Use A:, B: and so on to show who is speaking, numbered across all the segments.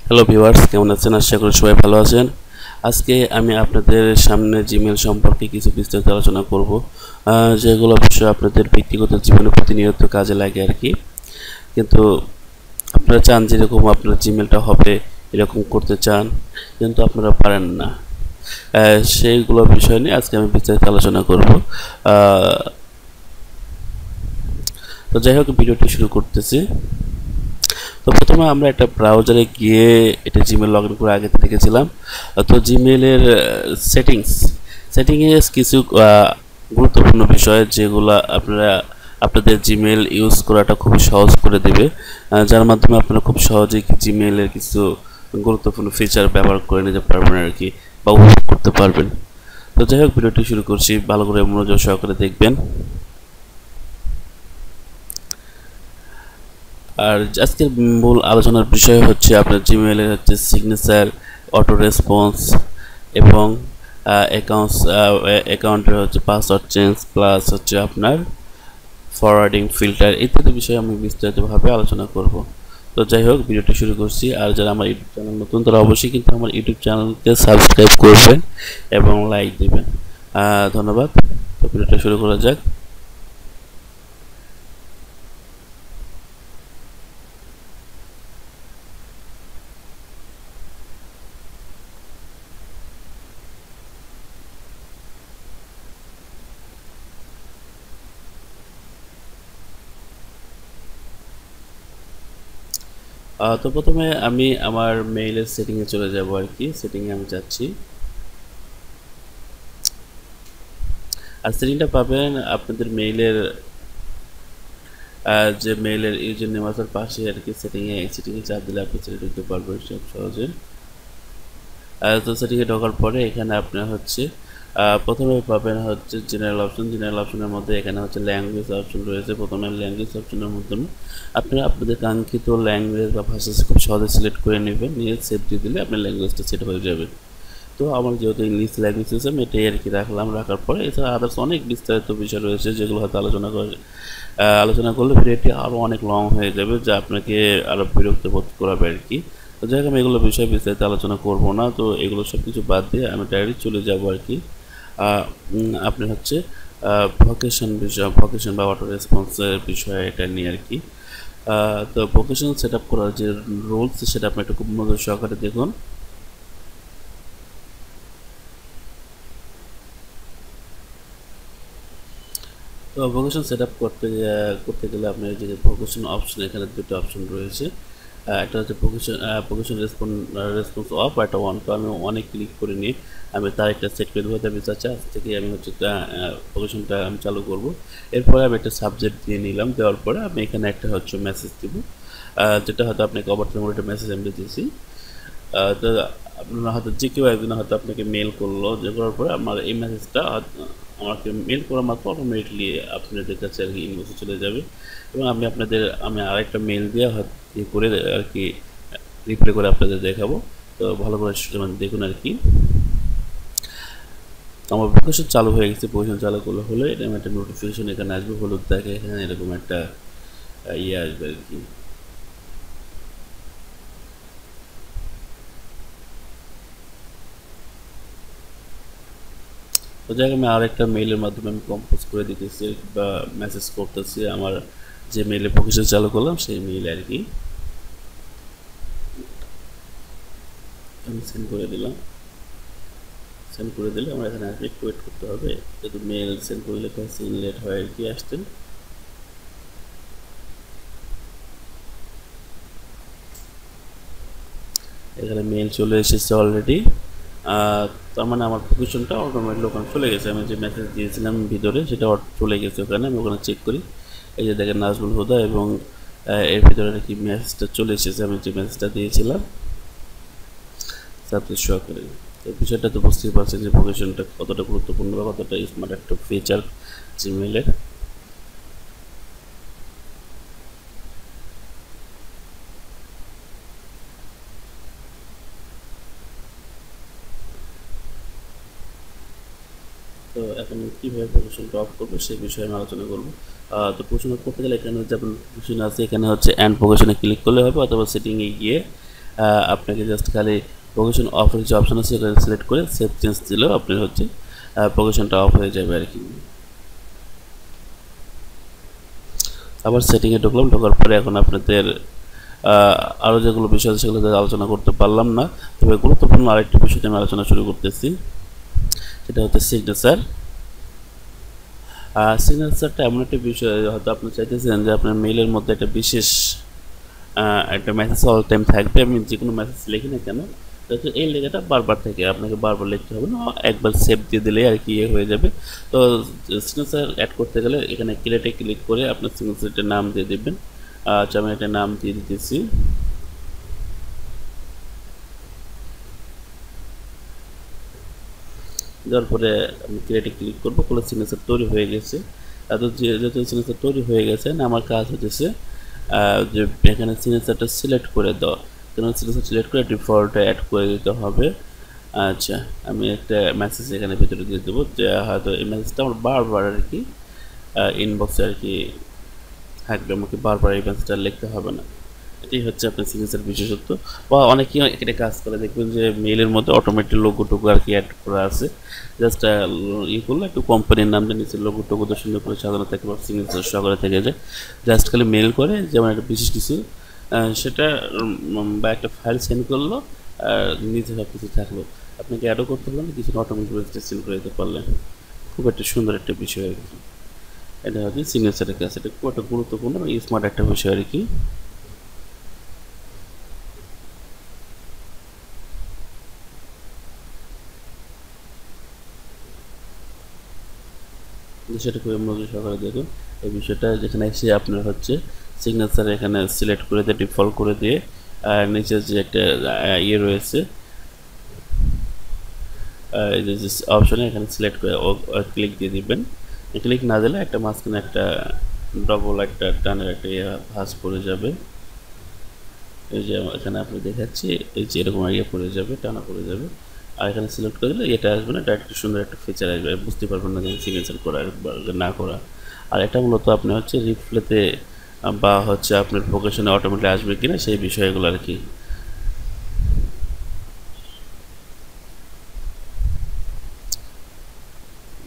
A: Hello viewers, কেমন আছেন? আশা করি সবাই ভালো আছেন। আজকে আমি আপনাদের সামনে জিমেল সম্পর্কে কিছু বিস্তারিত আলোচনা করব, যেগুলো অবশ্যই আপনাদের ব্যক্তিগত জীবনে প্রতিনিয়ত কাজে লাগে আর কি। কিন্তু আপনারা চান যেরকম আপনার জিমেলটা হবে এরকম করতে চান, কিন্তু আপনারা পারেন না। সেইগুলো বিষয় নিয়ে আজকে আমি বিস্তারিত আলোচনা করব। তো যাই হোক, ভিডিওটি শুরু করতেছি। তো প্রথমে আমরা একটা ব্রাউজারে গিয়ে এটা জিমেল লগ ইন করে আগে দেখেছিলাম। তো জিমেলের সেটিংয়ে কিছু গুরুত্বপূর্ণ বিষয় যেগুলো আপনাদের জিমেল ইউজ করাটা খুবই সহজ করে দেবে, যার মাধ্যমে আপনারা খুব সহজেই জিমেলের কিছু গুরুত্বপূর্ণ ফিচার ব্যবহার করে নিতে পারবেন আর কি, বা উপভোগ করতে পারবেন। তো যাই হোক, ভিডিওটি শুরু করছি, ভালো করে মনোযোগ সহকারে দেখবেন। আর আজকের মূল আলোচনার বিষয় হচ্ছে আপনার জিমেইলের হচ্ছে সিগনেচার, অটো রেসপন্স এবং অ্যাকাউন্টের হচ্ছে পাসওয়ার্ড চেঞ্জ, প্লাস হচ্ছে আপনার ফরওয়ার্ডিং ফিল্টার ইত্যাদি বিষয়ে আমি বিস্তারিতভাবে আলোচনা করব। তো যাই হোক, ভিডিওটি শুরু করছি। আর যারা আমার ইউটিউব চ্যানেল নতুন, তারা অবশ্যই কিন্তু আমার ইউটিউব চ্যানেলকে সাবস্ক্রাইব করবেন এবং লাইক দেবেন। ধন্যবাদ। তো ভিডিওটা শুরু করা যাক। তো প্রথমে আমি আমার মেইলের সেটিংয়ে চলে যাব আর কি। সেটিংয়ে আমি যাচ্ছি, আর সেটিংটা পাবেন আপনাদের মেইলের যে মেইলের ইউজার নেম আছে পাশে আর কি। সেটিংয়ে চাপ দিলে আপনি সেটা ঢুকতে পারবেন সব সহজে। তো সেটিংয়ে ঢোকার পরে এখানে আপনার হচ্ছে প্রথমে পাবেন হচ্ছে জেনারেল অপশনের মধ্যে এখানে হচ্ছে ল্যাঙ্গুয়েজ অপশন রয়েছে। প্রথমে ল্যাঙ্গুয়েজ অপশনের মাধ্যমে আপনারা আপনাদের কাঙ্ক্ষিত ল্যাঙ্গুয়েজ বা ভাষা খুব সহজে সিলেক্ট করে নেবেন, নিয়ে সেভ দিয়ে দিলে আপনার ল্যাঙ্গুয়েজটা সেট হয়ে যাবে। তো আমার যেহেতু ইংলিশ ল্যাঙ্গুয়েজ সিস্টেম, এটাই আর কি রাখার পরে এছাড়া আদার্স অনেক বিস্তারিত বিষয় রয়েছে যেগুলো হয়তো আলোচনা করলে ভিডিওটি আরও অনেক লং হয়ে যাবে, যা আপনাকে আরও বিরক্ত বোধ করাবে আর কি। তো যাই হোক, আমি এগুলো বিষয়ে বিস্তারিত আলোচনা করব না। তো এগুলো সব কিছু বাদ দিয়ে আমি ডাইরেক্ট চলে যাব আর কি। আপনি হচ্ছে ভকেশন বা অটো রেসপন্সের বিষয় এটা নিয়ে আর কি। তো ভকেশন সেট আপ করার যে রুলস, সেটা আপনি একটু খুব মনোযোগ সহকারে দেখুন। তো ভোকেশন সেট আপ করতে গেলে আপনার যে ভোকেশন অপশন, এখানে দুটো অপশন রয়েছে। একটা হচ্ছে ভোকেশন রেসপন্স অফ, একটা অন। তো আমি অনেক ক্লিক করে নিয়ে আমি তার একটা সেট করে দেবো। আমি চাচ্ছি আজ থেকে আমি হচ্ছে ভোকেশনটা আমি চালু করব। এরপরে আমি একটা সাবজেক্ট দিয়ে নিলাম, দেওয়ার পরে আমি এখানে একটা হচ্ছে মেসেজ দিব, যেটা হয়তো আপনাকে অবর্তমানে একটা মেসেজ আমি দিয়েছি। তো আপনারা হয়তো যে কেউ একদিন হয়তো আপনাকে মেল করলো, যে করার পরে আমার এই মেসেজটা আমাকে মেল করা মাত্র অটোমেটিকলি আপনাদের কাছে আর কি ইনবক্সে চলে যাবে, এবং আমি আরেকটা মেল দিয়ে করে আর কি রিপ্লাই করে আপনাদের দেখাবো। তো ভালো করে দেখুন আর কি। আমার ভোকেশন চালু হয়ে গেছে। ভোকেশন চালু করলে হলে এরকম একটা নোটিফিকেশন এখানে আসবে, হলুদ দেখে এখানে এরকম একটা ইয়ে আসবে আর কি। তো যাই আমি আরেকটা মেইলের মাধ্যমে আমি কম্পোজ করে দিতেছি বা মেসেজ করতেছি আমার যে মেইলে ভোকেশন চালু করলাম সেই মেইলে আর কি। আমি সেন্ড করে দিলাম। সেন্ড করে দিলে আমার এখানে আসবে, একটু ওয়েট করতে হবে, যেহেতু মেইল সেন্ড করে লেখা আছে ইনলেট হয় আর কি আসতেন। এখানে মেইল চলে এসেছে অলরেডি। তার মানে আমার ভোকেশনটা অটোমেটিক ওখানে চলে গেছে। আমি যে মেসেজ দিয়েছিলাম ভিতরে সেটা চলে গেছে ওখানে। আমি ওখানে চেক করি, এই যে দেখেন নাজমুল হুদা, এবং এর ভিতরে কি মেসেজটা চলে এসেছে আমি যে মেসেজটা দিয়েছিলাম সাবজেক্ট সহকারে। এই বিষয়টা তো বুঝতেই পারছেন যে ভোকেশনটা কতটা গুরুত্বপূর্ণ বা কতটা স্মার্ট একটা ফিচার জিমেইলের। তো এখন কীভাবে ভোকেশনটা অফ করবো সেই বিষয়ে আমি আলোচনা করবো। তো ভোকেশন অফ করতে গেলে এখানে যেমন ভোকেশন আছে, এখানে হচ্ছে অ্যান্ড ভোকেশনে ক্লিক করলে হবে, অথবা সেটিংয়ে গিয়ে আপনাকে জাস্ট খালি প্রোকেশন অফের যে অপশন আছে সেটা সিলেক্ট করে সেভ চেঞ্জ দিলেও আপনার হচ্ছে প্রোকেশনটা অফ হয়ে যাবে আর কি। আবার সেটিংয়ে ঢুকলাম, ঢোকার পরে এখন আপনাদের আরও যেগুলো বিষয় আছে সেগুলো আলোচনা করতে পারলাম না, তবে গুরুত্বপূর্ণ আরেকটি বিষয় আমি আলোচনা শুরু করতেছি, সেটা হচ্ছে সিগনেচার। সিগনেচারটা এমন একটা বিষয়, হয়তো আপনি চাইতেছেন যে আপনার মেইলের মধ্যে একটা বিশেষ একটা মেসেজ অল টাইম থাকবে, আমি যে কোনো মেসেজ লিখি না কেন যাতে এই লেখাটা বারবার থাকে, আপনাকে বারবার লিখতে হবে না, একবার সেভ দিয়ে দিলেই আর কি হয়ে যাবে। তো সিগনেচার অ্যাড করতে গেলে এখানে ক্রিয়েটে ক্লিক করে আপনার সিগনেচারটার নাম দিয়ে দেবেন। আচ্ছা, আমি একটা নাম দিয়ে দিতেছি। দেওয়ার পরে আমি ক্রিয়েটে ক্লিক করবো, করলে সিগনেচার তৈরি হয়ে গেছে। যেহেতু সিগনেচার তৈরি হয়ে গেছে, আমার কাজ হচ্ছে যে এখানে সিগনেচারটা সিলেক্ট করে দেওয়া, কারণ সিগনেচার সিলেক্ট করে ডিফল্টে অ্যাড করে দিতে হবে। আচ্ছা, আমি একটা মেসেজ এখানে ভিতরে দিয়ে দেবো, যে হয়তো এই মেসেজটা আমার বারবার আর কি ইনবক্সে আর কি থাকবে, আমাকে বারবার এই মেসেজটা লিখতে হবে না। এটাই হচ্ছে আপনার সিগনেচার বিশেষত্ব। বা অনেকেই এটা কাজ করে, দেখবেন যে মেইলের মধ্যে অটোমেটিক লোগো টোগো আর কি অ্যাড করা আছে, জাস্ট করলে একটু কোম্পানির নামটা নিচে লোগো টোগো তো সুন্দর করে সাজানো থাকে বা সিগনেচার সহকারে থেকে যায়, জাস্ট খালি মেল করে যেমন একটা বিশেষ কিছু সেটা বা একটা ফাইল সেন্ড করলো আর নিচে সব কিছু থাকলো, আপনাকে অ্যাডও করতে পারলেন, কিছু অটোমেটিক রেজিস্ট্রেশন করে দিতে পারলেন। খুব একটা সুন্দর একটা বিষয় আর কি, এটা হচ্ছে সিগনেচারের কাছে, এটা খুব একটা গুরুত্বপূর্ণ স্মার্ট একটা বিষয় আর কি। বিষয়টা খুবই মনোযোগ সহকারে দেখুন। এই বিষয়টা যেখানে এসে আপনার হচ্ছে সিগনেচার এখানে সিলেক্ট করে দিয়ে ডিফল্ট করে দিয়ে আর নিচে যে একটা ইয়ে রয়েছে যে অপশনে এখানে সিলেক্ট করে ক্লিক দিয়ে দিবেন। ক্লিক না দিলে একটা মাঝখানে একটা ডবল একটা টানের একটা ইয়ে ভাঁজ পড়ে যাবে, এই যে এখানে আপনি দেখাচ্ছি, এই যে এরকম ইয়ে পড়ে যাবে, টানা পড়ে যাবে। আর এখানে সিলেক্ট করে দিলে এটা আসবে না, ডাইরেক্ট সুন্দর একটা ফিচার আসবে, বুঝতে পারবেন না যে সিগনেচার করা না করা। আর এটা মূলত আপনি হচ্ছে রিপ্লেতে বা হচ্ছে আপনার প্রকাশনে অটোমেটিক আসবে কিনা সেই বিষয়গুলো আর কি।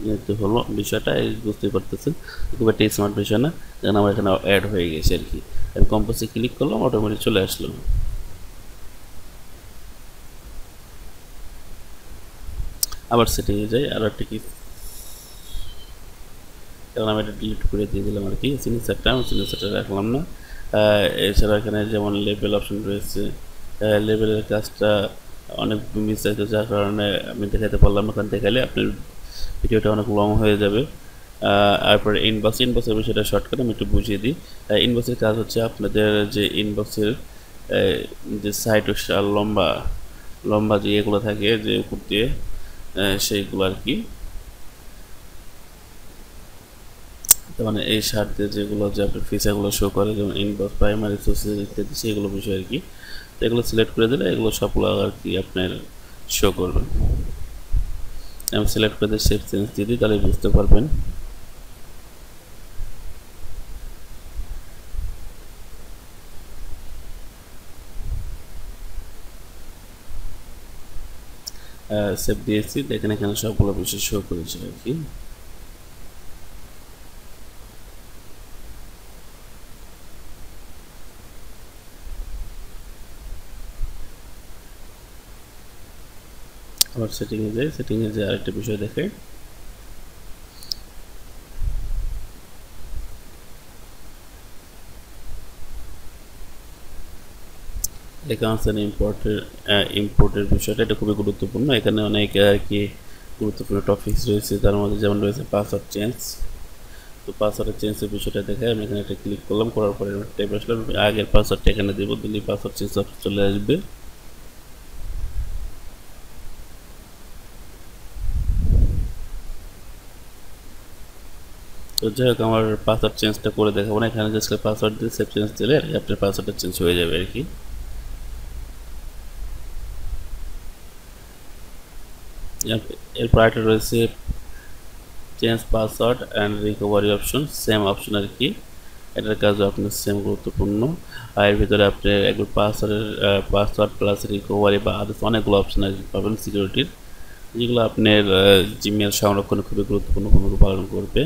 A: যেহেতু হলো বিষয়টা বুঝতে পারতেছেন, খুব একটা স্মার্ট বিষয় না, যেন আমার এখানে অ্যাড হয়ে গেছে আর কি। আমি কম্পোজে ক্লিক করলাম, অটোমেটিক চলে আসলো। আবার সেটিংয়ে যাই, আর একটা কি, কারণ আমি এটা ডিলিট করে দিয়ে দিলাম আর কি, সিগনেচারটা আমি সিগনেচারটা রাখলাম না। এছাড়া এখানে যেমন লেবেল অপশন রয়েছে, লেবেলের কাজটা অনেক বিস্তারিত, যার কারণে আমি দেখাতে পারলাম না, কারণ দেখালে আপনার ভিডিওটা অনেক লং হয়ে যাবে। তারপরে ইনবক্সের বিষয়টা শর্টকাট আমি একটু বুঝিয়ে দিই। ইনবক্সের কাজ হচ্ছে আপনাদের যে ইনবক্সের যে সাইড লম্বা লম্বা যে এগুলো থাকে যে উপর দিয়ে সেইগুলো আর কি, মানে এই স্বার্থে যেগুলো যে আপনার ফিচারগুলো শো করে, যেমন ইনবক্স, প্রাইমারি সোর্সেস ইত্যাদি সেগুলো বিষয় আর কি। তো এগুলো সিলেক্ট করে দিলে এগুলো সবগুলো আর কি আপনার শো করবে। আমি সিলেক্ট করে দিয়ে সেভ চেঞ্জ দিয়ে দিই, তাহলে বুঝতে পারবেন। সেভ দিয়েছি, দেখেন এখানে সবগুলো বিষয় শো করেছে আর কি। আবার সেটিংয়ে যাই, সেটিংয়ে যে আরেকটা বিষয় দেখে, অ্যাকাউন্টস অ্যান্ড ইম্পোর্টের বিষয়টা, এটা খুবই গুরুত্বপূর্ণ। এখানে অনেক আর কি গুরুত্বপূর্ণ টপিকস রয়েছে, তার মধ্যে যেমন রয়েছে পাসওয়ার্ড চেঞ্জ। তো পাসওয়ার্ডের চেঞ্জের বিষয়টা দেখে আমি এখানে একটা ক্লিক করলাম, করার পরে টাইপ আসলাম, আগের পাসওয়ার্ডটা এখানে দেবো, দিলে পাসওয়ার্ড চেঞ্জ চলে আসবে। তো যাই হোক, আমার পাসওয়ার্ড চেঞ্জটা করে দেখাবো না, এখানে জাস্ট পাসওয়ার্ড দিয়ে সেভ চেঞ্জ দিলে আর কি আপনার পাসওয়ার্ডটা চেঞ্জ হয়ে যাবে আর কি। এরপর একটা রয়েছে change password and recovery option, same option আর কি। এটার কাজও আপনার সেম গুরুত্বপূর্ণ। আর এর ভিতরে আপনি একবার পাসওয়ার্ড প্লাস রিকভারি বা আদার্স অনেকগুলো অপশন পাবেন সিকিউরিটির, যেগুলো আপনার জিমেল সংরক্ষণে খুবই গুরুত্বপূর্ণ ভূমিকা পালন করবে।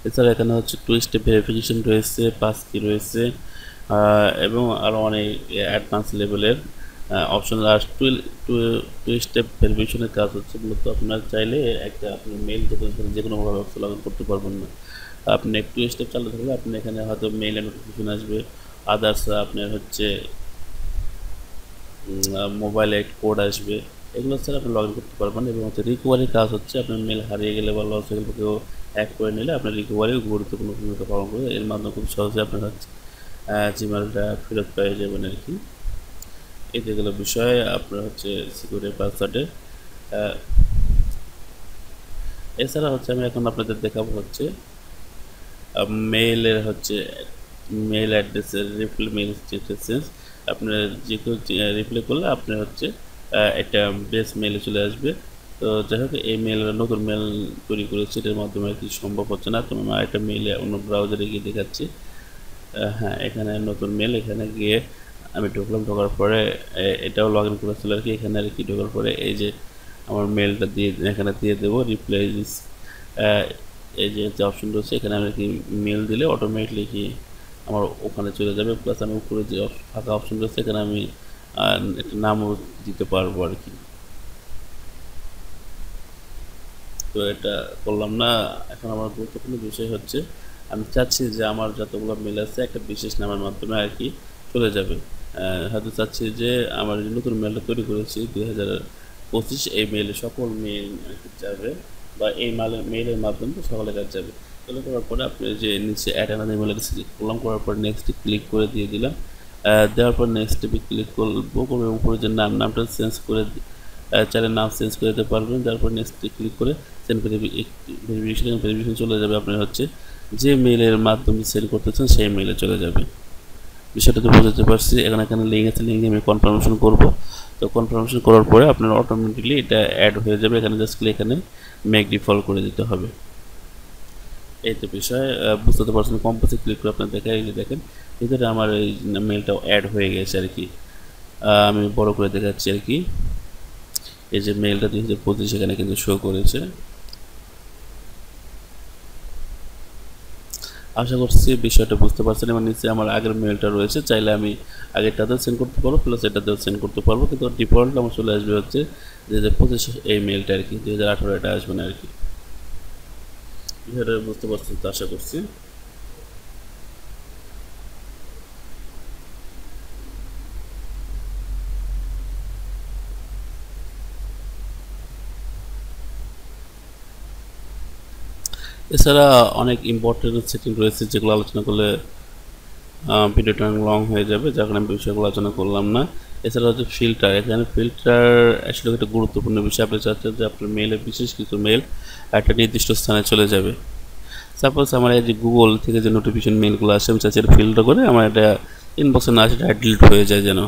A: এছাড়া এখানে হচ্ছে 2 স্টেপ ভেরিফিকেশন রয়েছে, পাস কি রয়েছে, এবং আরও অনেক অ্যাডভান্স লেভেলের অপশন। আর টু স্টেপ ভেরিফিকেশনের কাজ হচ্ছে মূলত আপনার চাইলে আপনার মেইল যে কোনোভাবে লগ ইন করতে পারবেন না। আপনি একটু স্টেপ চালু থাকলে আপনি এখানে হয়তো মেইলে নোটিফিকেশন আসবে, আদার্স আপনার হচ্ছে মোবাইলে কোড আসবে, এগুলো ছাড়া আপনি লগ ইন করতে পারবেন। এবং হচ্ছে রিকভারির কাজ হচ্ছে আপনার মেল হারিয়ে গেলে বা লস হয়ে গেলে কেউ হ্যাক করে নিলে আপনার রিকভারিও গুরুত্বপূর্ণ ভূমিকা পালন করে। এর মাধ্যমে খুব সহজে আপনার হচ্ছে জিমেলটা ফেরত পেয়ে যাবেন আর কি। এই যেগুলো বিষয়ে আপনার হচ্ছে সিকিউরিটি পাসওয়ার্ডে। এছাড়া হচ্ছে আমি এখন আপনাদের দেখাবো হচ্ছে মেইলের হচ্ছে মেইল অ্যাড্রেসের রিপ্লাই মেইল স্টেটাস। আপনার যে কেউ রিপ্লাই করলে আপনার হচ্ছে একটা বেস মেইলে চলে আসবে। তো যাই হোক, এই মেইল নতুন মেইল তৈরি করেছি, এটার মাধ্যমে আর কি সম্ভব হচ্ছে না। তো আমি একটা মেইলে অন্য ব্রাউজারে গিয়ে দেখাচ্ছি। হ্যাঁ, এখানে নতুন মেইল, এখানে গিয়ে আমি ঢোকার পরে এটাও লগ ইন করেছিল আর কি। এখানে আর কি ঢোকার পরে এই যে আমার মেইলটা দিয়ে এখানে দিয়ে দেবো রিপ্লাই, এই যে অপশন রয়েছে এখানে আমি কি মেল দিলে অটোমেটিকলি কি আমার ওখানে চলে যাবে। প্লাস আমি উপরে যে ফাঁকা অপশন রয়েছে এখানে আমি একটা নামও দিতে পারবো আর কি। তো এটা করলাম না। এখন আমার গুরুত্বপূর্ণ বিষয় হচ্ছে আমি চাচ্ছি যে আমার যতগুলো মেল আছে একটা বিশেষ নামের মাধ্যমে আর কি চলে যাবে। হয়তো চাচ্ছি যে আমার যে নতুন মেলটা তৈরি করেছি 2025, এই মেইলে সকল মেইল আর কি যাবে, বা এই মেইলের মাধ্যমে সকলের কাছে যাবে। এগুলো করার পরে আপনি যে নিচে অ্যাড অ্যানাদার ইমেল অ্যাড্রেস করলাম, করার পর নেক্সটে ক্লিক করে দিয়ে দিলাম। দেওয়ার পর নেক্সটে ক্লিক করবো, করে উপরে যে নামটা চেঞ্জ করে চাইলে নাম চেঞ্জ করে দিতে পারবেন। তারপর নেক্সটে ক্লিক করে সেন্ড ভেরিফিকেশন চলে যাবে আপনার হচ্ছে যে মেইলের মাধ্যমে সেন্ড করতেছেন সেই মেইলে চলে যাবে। বিষয়টা তো বুঝতে পারছি। এখানে লিঙ্ক আছে, লিঙ্কে আমি কনফার্মেশন করব। তো কনফার্মেশন করার পরে আপনার অটোমেটিকলি এটা অ্যাড হয়ে যাবে। এখানে জাস্ট এখানে মেক ডিফল্ট করে দিতে হবে। এই তো বিষয় বুঝতে পারছেন। কম্পোজে ক্লিক করে আপনার দেখেন ভিতরে আমার এই মেলটাও অ্যাড হয়ে গেছে আর কি। আমি বড় করে দেখাচ্ছি আর কি। এই যে মেলটা 2025 এখানে কিন্তু শো করেছে। আশা করছি বিষয়টা বুঝতে পারছেন। এবং নিচে আমার আগের মেলটা রয়েছে, চাইলে আমি আগেরটাতেও সেন্ড করতে পারবো, প্লাস এটাতেও সেন্ড করতে পারবো। কিন্তু ডিফল্ট আমার চলে আসবে হচ্ছে 2025 এই মেলটা আর কি, 2018 এটা আসবে না আর কি। বিষয়টা বুঝতে পারছেন তো আশা করছি। এছাড়া অনেক ইম্পর্টেন্ট সেটিং রয়েছে যেগুলো আলোচনা করলে ভিডিওটা অনেক লং হয়ে যাবে, যার কারণে আমি বিষয়গুলো আলোচনা করলাম না। এছাড়া হচ্ছে ফিল্টার। এখানে ফিল্টার আসলে একটা গুরুত্বপূর্ণ বিষয়। আপনি চাচ্ছেন যে আপনার মেইলে বিশেষ কিছু মেইল একটা নির্দিষ্ট স্থানে চলে যাবে। সাপোজ আমার এই যে গুগল থেকে যে নোটিফিকেশন মেইলগুলো আসে, আমি চাচ্ছি এটা ফিল্টার করে আমার এটা ইনবক্সে না আসে, এটা ডিলিট হয়ে যায় যেন।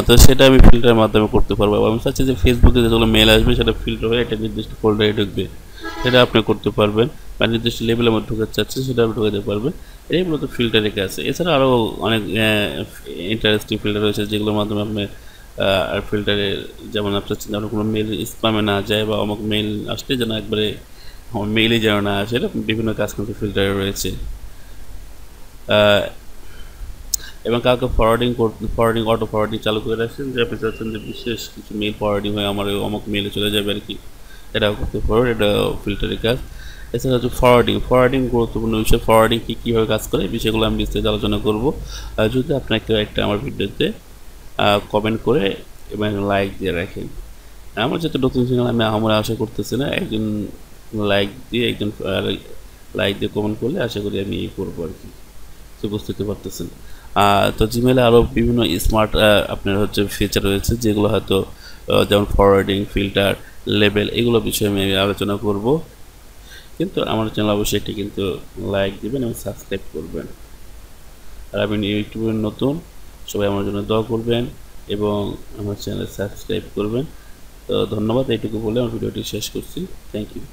A: তো সেটা আমি ফিল্টারের মাধ্যমে করতে পারবো। আমি চাচ্ছি যে ফেসবুকে যেগুলো মেল আসবে সেটা ফিল্টার হয়ে একটা নির্দিষ্ট ফোল্ডারে ঢুকবে, সেটা আপনি করতে পারবেন। বা নির্দিষ্ট লেভেলের মধ্যে ঢুকাতে চাচ্ছেন সেটা আপনি ঢুকাতে পারবেন। এই মূলত ফিল্টারের কাজ। এছাড়া আরও অনেক ইন্টারেস্টিং ফিল্টার রয়েছে যেগুলোর মাধ্যমে আপনি আর ফিল্টারে যেমন আপনি চাচ্ছেন আপনার কোনো মেল স্প্যামে না যায়, বা অমুক মেল আসলে যেন একবারে আমার মেইলে যেন না আসে, এরকম বিভিন্ন কাজ কিন্তু ফিল্টারে রয়েছে। এবং কাউকে অটো ফরওয়ার্ডিং চালু করে রাখছেন, যে আপনি চাচ্ছেন যে বিশেষ কিছু মেল ফরওয়ার্ডিং হয়ে আমার অমুক মেলে চলে যাবে আর কি, এটাও করতে পারবেন। এটা ফিল্টারের কাজ। এছাড়া হচ্ছে ফরওয়ার্ডিং গুরুত্বপূর্ণ বিষয়। ফরওয়ার্ডিং কীভাবে কাজ করে এই বিষয়গুলো আমি বিস্তারিত আলোচনা করবো। যদি আপনাকে একটা আমার ভিডিওতে কমেন্ট করে এবং লাইক দিয়ে রাখেন। আমার যেহেতু নতুন চ্যানেল, আমি আমার আশা করতেছি না, একজন লাইক দিয়ে কমেন্ট করলে আশা করি আমি করবো আর কি। তো বুঝতে পারতেছেন। তো জিমেলে আরও বিভিন্ন স্মার্ট আপনার হচ্ছে ফিচার রয়েছে, যেগুলো হয়তো যেমন ফরওয়ার্ডিং, ফিল্টার, লেবেল, এগুলো বিষয়ে আমি আলোচনা করব। কিন্তু আমার চ্যানেল অবশ্যই এটি কিন্তু লাইক দিবেন এবং সাবস্ক্রাইব করবেন। আর আমি ইউটিউবে নতুন, সবাই আমার জন্য দোয়া করবেন এবং আমার চ্যানেল সাবস্ক্রাইব করবেন। তো ধন্যবাদ। এইটুকু বলে আমার ভিডিওটি শেষ করছি। Thank you.